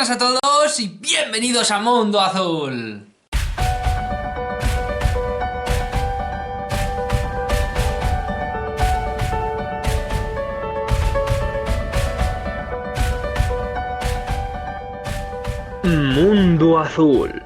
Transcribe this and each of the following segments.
buenas a todos y bienvenidos a Mundo Azul. Mundo Azul.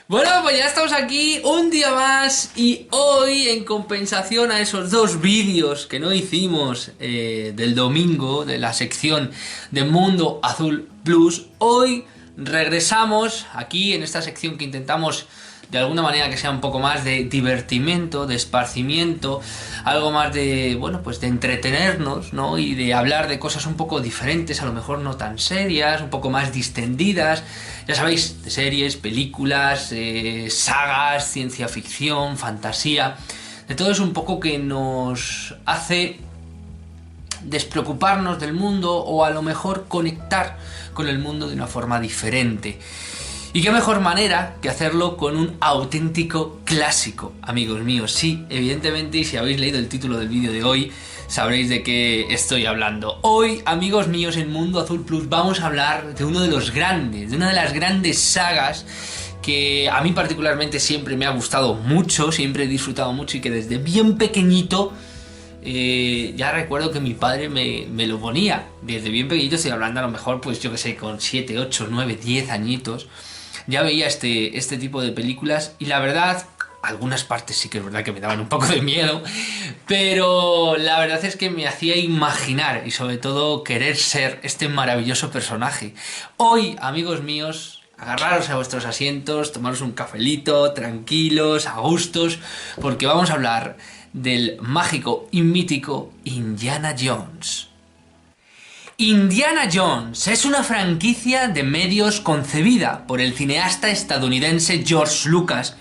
Bueno, pues ya estamos aquí un día más y hoy, en compensación a esos dos vídeos que no hicimos del domingo, de la sección de Mundo Azul Plus, hoy regresamos aquí en esta sección que intentamos de alguna manera que sea un poco más de divertimento, de esparcimiento, algo más de, bueno, pues de entretenernos, ¿no? Y de hablar de cosas un poco diferentes, a lo mejor no tan serias, un poco más distendidas, ya sabéis, de series, películas, sagas, ciencia ficción, fantasía, de todo eso un poco que nos hace despreocuparnos del mundo o a lo mejor conectar con el mundo de una forma diferente. Y qué mejor manera que hacerlo con un auténtico clásico, amigos míos. Sí, evidentemente, y si habéis leído el título del vídeo de hoy, sabréis de qué estoy hablando. Hoy, amigos míos, en Mundo Azul Plus vamos a hablar de uno de los grandes, de una de las grandes sagas que a mí particularmente siempre me ha gustado mucho, siempre he disfrutado mucho y que desde bien pequeñito ya recuerdo que mi padre me lo ponía. Desde bien pequeñito, estoy hablando a lo mejor, pues yo que sé, con 7, 8, 9, 10 añitos. Ya veía este tipo de películas y la verdad, algunas partes sí que es verdad que me daban un poco de miedo, pero la verdad es que me hacía imaginar y sobre todo querer ser este maravilloso personaje. Hoy, amigos míos, agarraros a vuestros asientos, tomaros un cafelito, tranquilos, a gustos, porque vamos a hablar del mágico y mítico Indiana Jones. Indiana Jones es una franquicia de medios concebida por el cineasta estadounidense George Lucas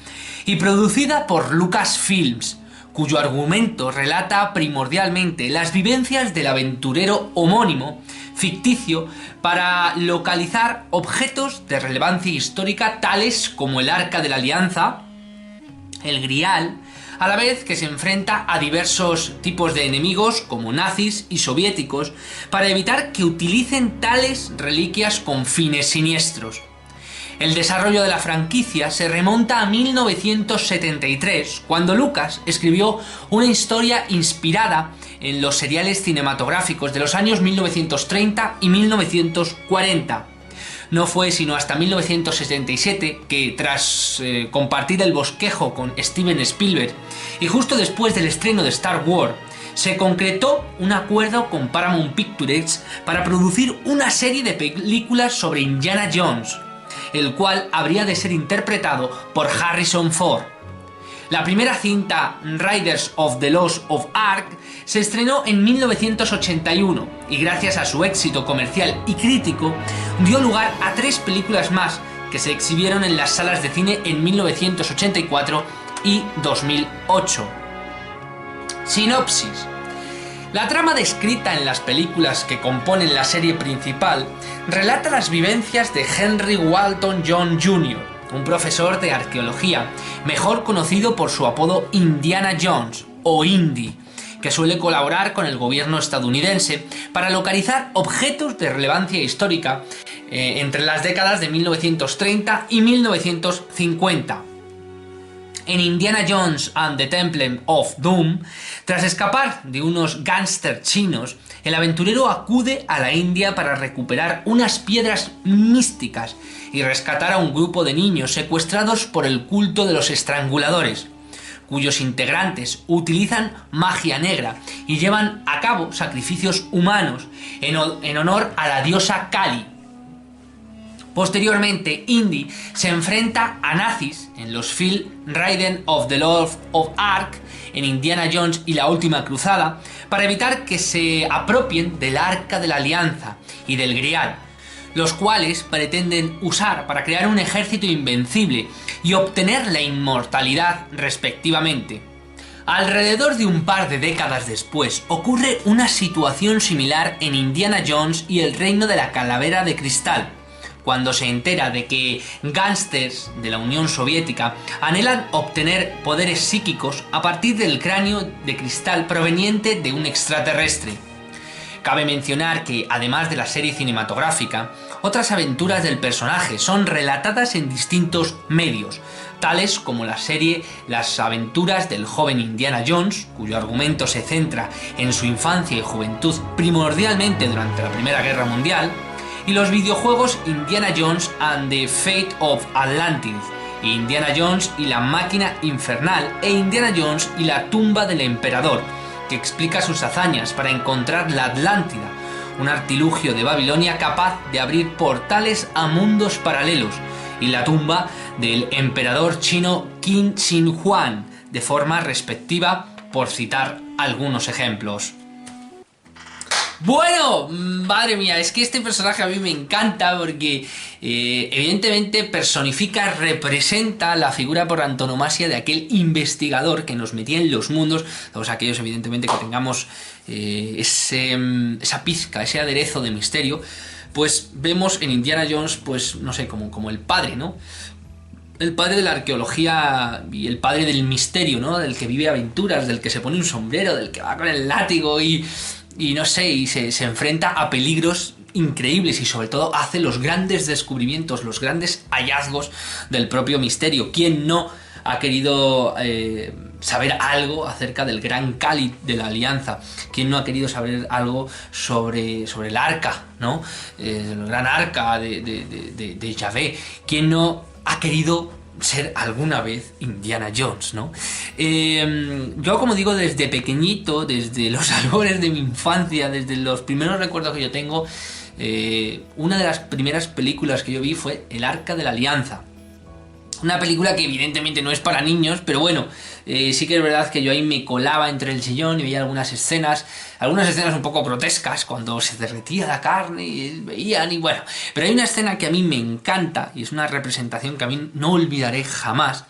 y producida por Lucasfilms, cuyo argumento relata primordialmente las vivencias del aventurero homónimo, ficticio, para localizar objetos de relevancia histórica tales como el Arca de la Alianza, el Grial, a la vez que se enfrenta a diversos tipos de enemigos como nazis y soviéticos para evitar que utilicen tales reliquias con fines siniestros. El desarrollo de la franquicia se remonta a 1973, cuando Lucas escribió una historia inspirada en los seriales cinematográficos de los años 1930 y 1940. No fue sino hasta 1977 que, tras compartir el bosquejo con Steven Spielberg y justo después del estreno de Star Wars, se concretó un acuerdo con Paramount Pictures para producir una serie de películas sobre Indiana Jones, el cual habría de ser interpretado por Harrison Ford. La primera cinta, Raiders of the Lost of Ark, se estrenó en 1981 y gracias a su éxito comercial y crítico dio lugar a 3 películas más que se exhibieron en las salas de cine en 1984 y 2008. Sinopsis. La trama descrita en las películas que componen la serie principal relata las vivencias de Henry Walton John Jr., un profesor de arqueología, mejor conocido por su apodo Indiana Jones o Indy, que suele colaborar con el gobierno estadounidense para localizar objetos de relevancia histórica entre las décadas de 1930 y 1950. En Indiana Jones and the Temple of Doom, tras escapar de unos gángsters chinos, el aventurero acude a la India para recuperar unas piedras místicas y rescatar a un grupo de niños secuestrados por el culto de los estranguladores, cuyos integrantes utilizan magia negra y llevan a cabo sacrificios humanos en honor a la diosa Kali. Posteriormente, Indy se enfrenta a nazis en los films Raiders of the Lost of Ark, en Indiana Jones y la Última Cruzada, para evitar que se apropien del Arca de la Alianza y del Grial, los cuales pretenden usar para crear un ejército invencible y obtener la inmortalidad respectivamente. Alrededor de un par de décadas después ocurre una situación similar en Indiana Jones y el Reino de la Calavera de Cristal, cuando se entera de que gángsters de la Unión Soviética anhelan obtener poderes psíquicos a partir del cráneo de cristal proveniente de un extraterrestre. Cabe mencionar que, además de la serie cinematográfica, otras aventuras del personaje son relatadas en distintos medios, tales como la serie Las aventuras del joven Indiana Jones, cuyo argumento se centra en su infancia y juventud primordialmente durante la Primera Guerra Mundial, y los videojuegos Indiana Jones and the Fate of Atlantis, Indiana Jones y la Máquina Infernal e Indiana Jones y la Tumba del Emperador, que explica sus hazañas para encontrar la Atlántida, un artilugio de Babilonia capaz de abrir portales a mundos paralelos, y la tumba del emperador chino Qin Shi Huang, de forma respectiva, por citar algunos ejemplos. Bueno, madre mía, es que este personaje a mí me encanta porque evidentemente personifica, representa la figura por antonomasia de aquel investigador que nos metía en los mundos, todos aquellos evidentemente que tengamos esa pizca, ese aderezo de misterio, pues vemos en Indiana Jones, pues no sé, como el padre, ¿no? El padre de la arqueología y el padre del misterio, ¿no? Del que vive aventuras, del que se pone un sombrero, del que va con el látigo y no sé, y se enfrenta a peligros increíbles y sobre todo hace los grandes descubrimientos, los grandes hallazgos del propio misterio. ¿Quién no ha querido saber algo acerca del gran cáliz de la Alianza? ¿Quién no ha querido saber algo sobre el arca, ¿no? El gran arca de Yahvé. ¿Quién no ha querido ser alguna vez Indiana Jones, ¿no? Yo, como digo, desde pequeñito, desde los albores de mi infancia, desde los primeros recuerdos que yo tengo, una de las primeras películas que yo vi fue El Arca de la Alianza. Una película que evidentemente no es para niños, pero bueno, sí que es verdad que yo ahí me colaba entre el sillón y veía algunas escenas un poco grotescas, cuando se derretía la carne y veían y bueno. Pero hay una escena que a mí me encanta y es una representación que a mí no olvidaré jamás,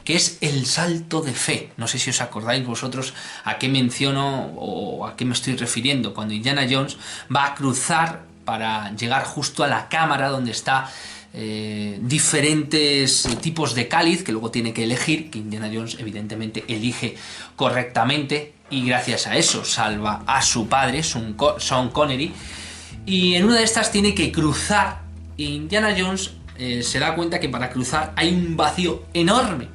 que es el salto de fe. No sé si os acordáis vosotros a qué menciono o a qué me estoy refiriendo, cuando Indiana Jones va a cruzar para llegar justo a la cámara donde está diferentes tipos de cáliz que luego tiene que elegir, que Indiana Jones evidentemente elige correctamente y gracias a eso salva a su padre, Sean Connery, y en una de estas tiene que cruzar y Indiana Jones se da cuenta que para cruzar hay un vacío enorme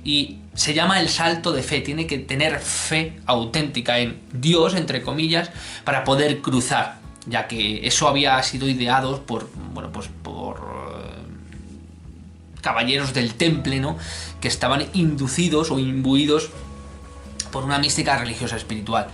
y se llama el salto de fe. Tiene que tener fe auténtica en Dios, entre comillas, para poder cruzar, ya que eso había sido ideado por caballeros del temple, ¿no? Que estaban inducidos o imbuidos por una mística religiosa espiritual.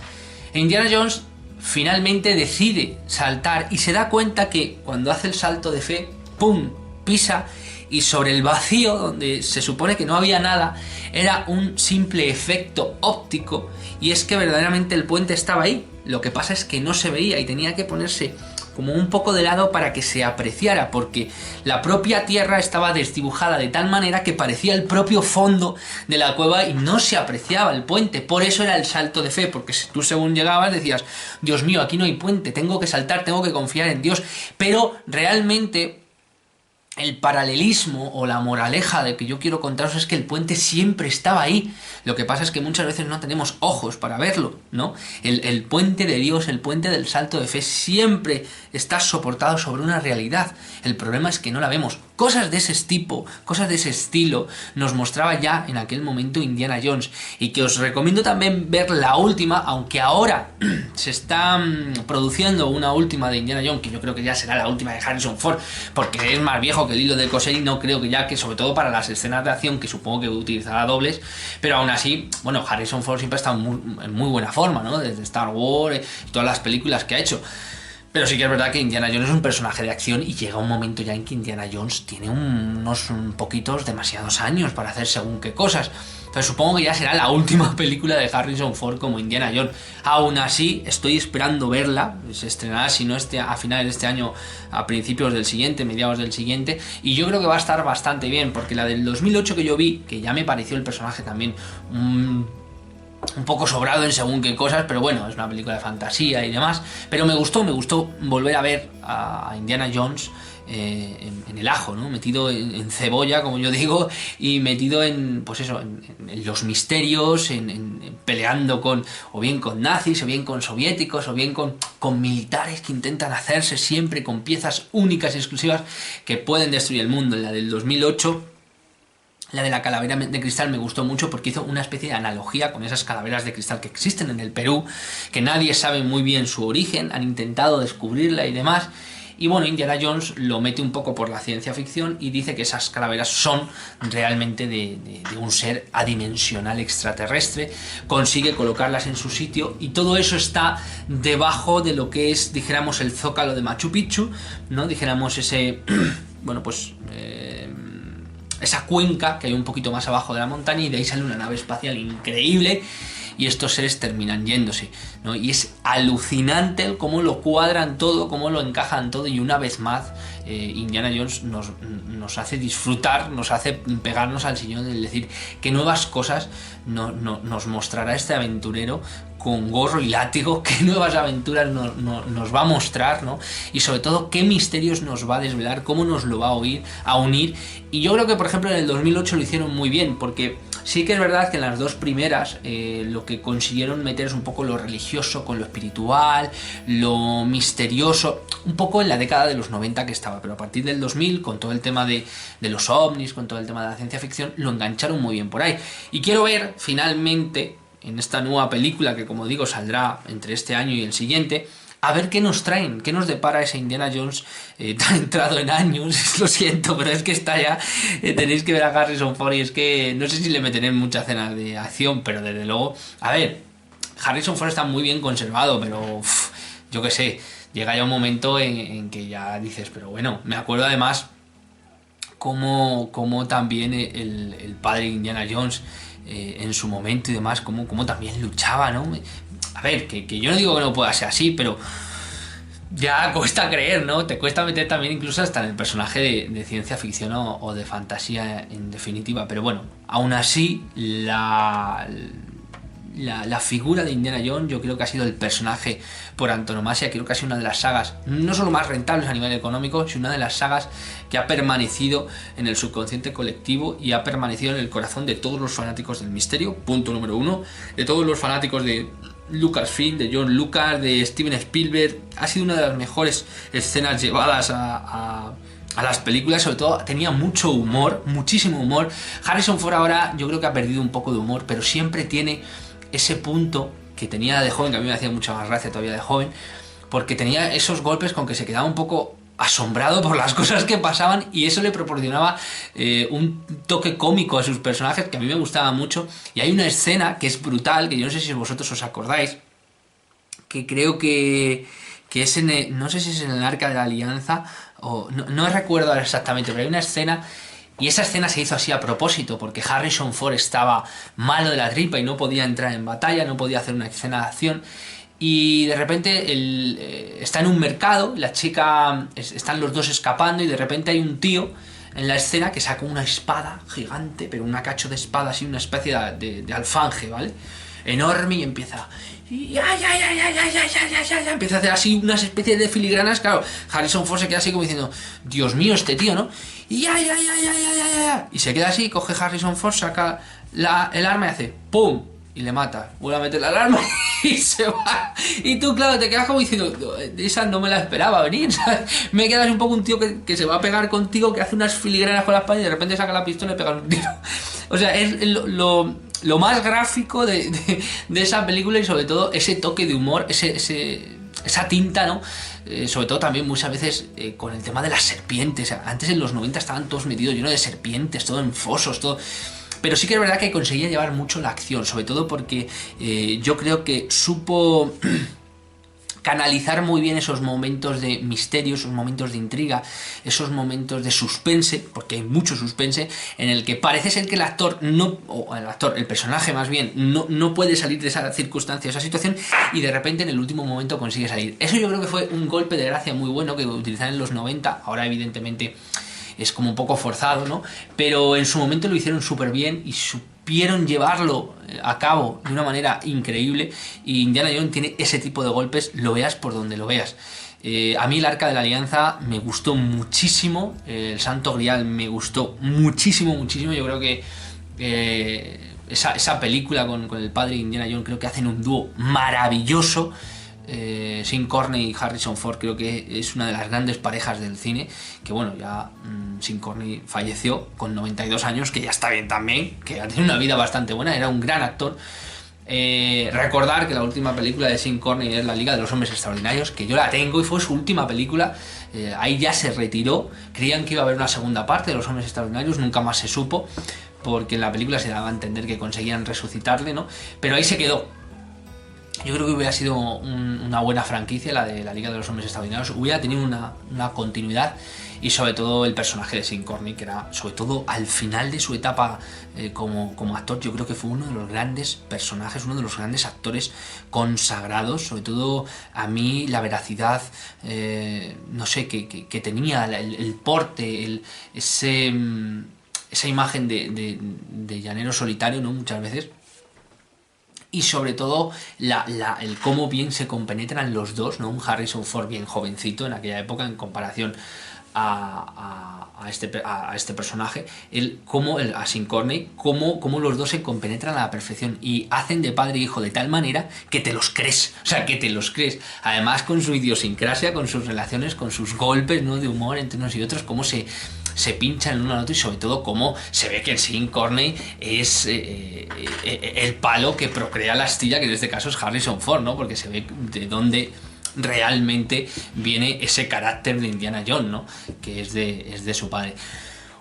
Indiana Jones finalmente decide saltar y se da cuenta que cuando hace el salto de fe, ¡pum!, pisa y sobre el vacío, donde se supone que no había nada, era un simple efecto óptico, y es que verdaderamente el puente estaba ahí. Lo que pasa es que no se veía y tenía que ponerse como un poco de lado para que se apreciara, porque la propia tierra estaba desdibujada de tal manera que parecía el propio fondo de la cueva y no se apreciaba el puente. Por eso era el salto de fe, porque si tú según llegabas decías, Dios mío, aquí no hay puente, tengo que saltar, tengo que confiar en Dios. Pero realmente el paralelismo o la moraleja de que yo quiero contaros es que el puente siempre estaba ahí. Lo que pasa es que muchas veces no tenemos ojos para verlo, ¿no? El puente de Dios, el puente del salto de fe siempre está soportado sobre una realidad. El problema es que no la vemos. Cosas de ese tipo, cosas de ese estilo nos mostraba ya en aquel momento Indiana Jones, y que os recomiendo también ver la última, aunque ahora se está produciendo una última de Indiana Jones, que yo creo que ya será la última de Harrison Ford, porque es más viejo que el hilo de coser y no creo que ya, que sobre todo para las escenas de acción, que supongo que utilizará dobles, pero aún así, bueno, Harrison Ford siempre ha estado en muy buena forma, ¿no? Desde Star Wars y todas las películas que ha hecho. Pero sí que es verdad que Indiana Jones es un personaje de acción y llega un momento ya en que Indiana Jones tiene unos poquitos, demasiados años para hacer según qué cosas. Entonces supongo que ya será la última película de Harrison Ford como Indiana Jones. Aún así, estoy esperando verla. Se estrenará, si no a finales de este año, a principios del siguiente, mediados del siguiente. Y yo creo que va a estar bastante bien, porque la del 2008 que yo vi, que ya me pareció el personaje también un poco sobrado en según qué cosas, pero bueno, es una película de fantasía y demás. Pero me gustó volver a ver a Indiana Jones en el ajo, ¿no? Metido en cebolla, como yo digo, y metido en, pues eso, en los misterios, en peleando o bien con nazis, o bien con soviéticos, o bien con militares que intentan hacerse siempre con piezas únicas y exclusivas que pueden destruir el mundo. La del 2008... La de la calavera de cristal me gustó mucho porque hizo una especie de analogía con esas calaveras de cristal que existen en el Perú, que nadie sabe muy bien su origen, han intentado descubrirla y demás. Y bueno, Indiana Jones lo mete un poco por la ciencia ficción y dice que esas calaveras son realmente de un ser adimensional extraterrestre, consigue colocarlas en su sitio y todo eso está debajo de lo que es, dijéramos, el zócalo de Machu Picchu, ¿no? Dijéramos ese, bueno, pues... esa cuenca que hay un poquito más abajo de la montaña, y de ahí sale una nave espacial increíble y estos seres terminan yéndose, ¿no? Y es alucinante cómo lo cuadran todo, cómo lo encajan todo, y una vez más Indiana Jones nos hace disfrutar, nos hace pegarnos al sillón, es decir, qué nuevas cosas nos mostrará este aventurero con gorro y látigo, qué nuevas aventuras nos va a mostrar, ¿no? Y sobre todo qué misterios nos va a desvelar, cómo nos lo va a unir. Y yo creo que, por ejemplo, en el 2008 lo hicieron muy bien, porque sí que es verdad que en las dos primeras lo que consiguieron meter es un poco lo religioso con lo espiritual, lo misterioso, un poco en la década de los 90 que estaba, pero a partir del 2000, con todo el tema de los ovnis, con todo el tema de la ciencia ficción, lo engancharon muy bien por ahí. Y quiero ver, finalmente, en esta nueva película que, como digo, saldrá entre este año y el siguiente, a ver qué nos traen, qué nos depara ese Indiana Jones tan entrado en años. Lo siento, pero es que está ya, tenéis que ver a Harrison Ford, y es que no sé si le meteré en muchas escenas de acción, pero desde luego, a ver, Harrison Ford está muy bien conservado, pero yo qué sé, llega ya un momento en que ya dices, pero bueno, me acuerdo además como también el padre de Indiana Jones en su momento y demás, como también luchaba, ¿no? A ver, que yo no digo que no pueda ser así, pero ya cuesta creer, ¿no? Te cuesta meter también incluso hasta en el personaje de ciencia ficción o de fantasía en definitiva. Pero bueno, aún así, la figura de Indiana Jones yo creo que ha sido el personaje por antonomasia. Creo que ha sido una de las sagas no solo más rentables a nivel económico, sino una de las sagas que ha permanecido en el subconsciente colectivo y ha permanecido en el corazón de todos los fanáticos del misterio, punto número uno, de todos los fanáticos de Lucasfilm, de George Lucas, de Steven Spielberg. Ha sido una de las mejores escenas llevadas a las películas, sobre todo tenía mucho humor, muchísimo humor. Harrison Ford ahora yo creo que ha perdido un poco de humor, pero siempre tiene ese punto que tenía de joven, que a mí me hacía mucha más gracia todavía de joven, porque tenía esos golpes con que se quedaba un poco asombrado por las cosas que pasaban, y eso le proporcionaba un toque cómico a sus personajes que a mí me gustaba mucho. Y hay una escena que es brutal, que yo no sé si vosotros os acordáis, que creo que es no sé si es en el Arca de la Alianza, o no recuerdo exactamente, pero hay una escena. Y esa escena se hizo así a propósito, porque Harrison Ford estaba malo de la tripa y no podía entrar en batalla, no podía hacer una escena de acción. Y de repente él está en un mercado, la chica, están los dos escapando, y de repente hay un tío en la escena que saca una espada gigante, pero una cacho de espada así, una especie de alfanje, ¿vale? Enorme, y empieza... Empieza a hacer así unas especies de filigranas. Claro, Harrison Ford se queda así como diciendo, Dios mío, este tío, ¿no? Y se queda así, coge Harrison Ford, saca el arma y hace ¡pum! Y le mata. Vuelve a meter el alarma y se va. Y tú, claro, te quedas como diciendo, esa no me la esperaba venir, ¿sabes? Me quedas un poco un tío que se va a pegar contigo, que hace unas filigranas con la espada y de repente saca la pistola y pega un tiro. O sea, es lo más gráfico de esa película, y sobre todo ese toque de humor, esa tinta, ¿no? Sobre todo también muchas veces con el tema de las serpientes. Antes en los 90 estaban todos metidos llenos de serpientes, todo en fosos, todo... Pero sí que es verdad que conseguía llevar mucho la acción, sobre todo porque yo creo que supo canalizar muy bien esos momentos de misterio, esos momentos de intriga, esos momentos de suspense, porque hay mucho suspense, en el que parece ser que el personaje más bien, no puede salir de esa circunstancia, esa situación, y de repente en el último momento consigue salir. Eso yo creo que fue un golpe de gracia muy bueno que utilizaron en los 90, ahora evidentemente es como un poco forzado, ¿no? Pero en su momento lo hicieron súper bien y supieron llevarlo a cabo de una manera increíble, y Indiana Jones tiene ese tipo de golpes, lo veas por donde lo veas. A mí el Arca de la Alianza me gustó muchísimo, el Santo Grial me gustó muchísimo, muchísimo. Yo creo que esa película con el padre de Indiana Jones, creo que hacen un dúo maravilloso. Sean Connery y Harrison Ford creo que es una de las grandes parejas del cine, que bueno, ya Sean Connery falleció con 92 años, que ya está bien también, que ha tenido una vida bastante buena, era un gran actor. Recordar que la última película de Sean Connery es La Liga de los Hombres Extraordinarios, que yo la tengo y fue su última película. Ahí ya se retiró. Creían que iba a haber una segunda parte de Los Hombres Extraordinarios, nunca más se supo, porque en la película se daba a entender que conseguían resucitarle, ¿no? Pero ahí se quedó. Yo creo que hubiera sido una buena franquicia la de La Liga de los Hombres Extraordinarios, hubiera tenido una continuidad, y sobre todo el personaje de Sean Connery, que era, sobre todo al final de su etapa como actor, yo creo que fue uno de los grandes personajes, uno de los grandes actores consagrados. Sobre todo a mí la veracidad, no sé, que tenía, el porte, esa imagen de llanero solitario, ¿no? Muchas veces. Y sobre todo el cómo bien se compenetran los dos, ¿no? Un Harrison Ford bien jovencito en aquella época en comparación a este personaje, a Sean Connery, cómo los dos se compenetran a la perfección y hacen de padre e hijo de tal manera que te los crees, o sea, que te los crees. Además, con su idiosincrasia, con sus relaciones, con sus golpes, ¿no?, de humor entre unos y otros, cómo se pinchan el uno al otro, y sobre todo cómo se ve que Sean Connery es el palo que procrea la astilla, que en este caso es Harrison Ford, ¿no? Porque se ve de dónde realmente viene ese carácter de Indiana Jones, ¿no? Que es de su padre.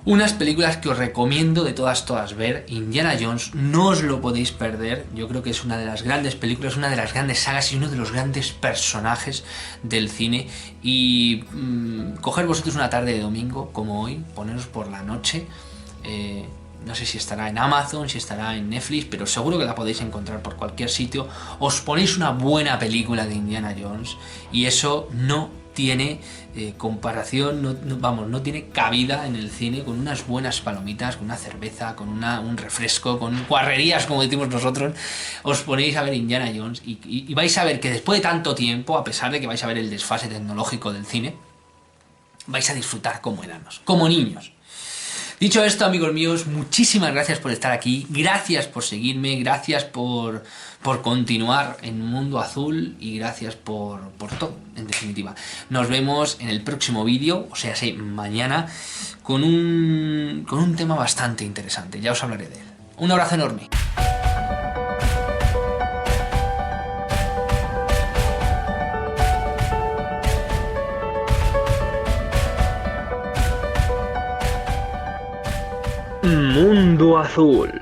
Unas películas que os recomiendo de todas ver. Indiana Jones, no os lo podéis perder. Yo creo que es una de las grandes películas, una de las grandes sagas y uno de los grandes personajes del cine. Y coger vosotros una tarde de domingo como hoy, poneros por la noche. No sé si estará en Amazon, si estará en Netflix, pero seguro que la podéis encontrar por cualquier sitio. Os ponéis una buena película de Indiana Jones y eso no tiene comparación, no tiene cabida en el cine, con unas buenas palomitas, con una cerveza, con un refresco, con guarrerías, como decimos nosotros. Os ponéis a ver Indiana Jones y vais a ver que después de tanto tiempo, a pesar de que vais a ver el desfase tecnológico del cine, vais a disfrutar como enanos, como niños. Dicho esto, amigos míos, muchísimas gracias por estar aquí, gracias por seguirme, gracias por continuar en Mundo Azul y gracias por todo, en definitiva. Nos vemos en el próximo vídeo, o sea, mañana, con un tema bastante interesante, ya os hablaré de él. Un abrazo enorme. Mundo Azul.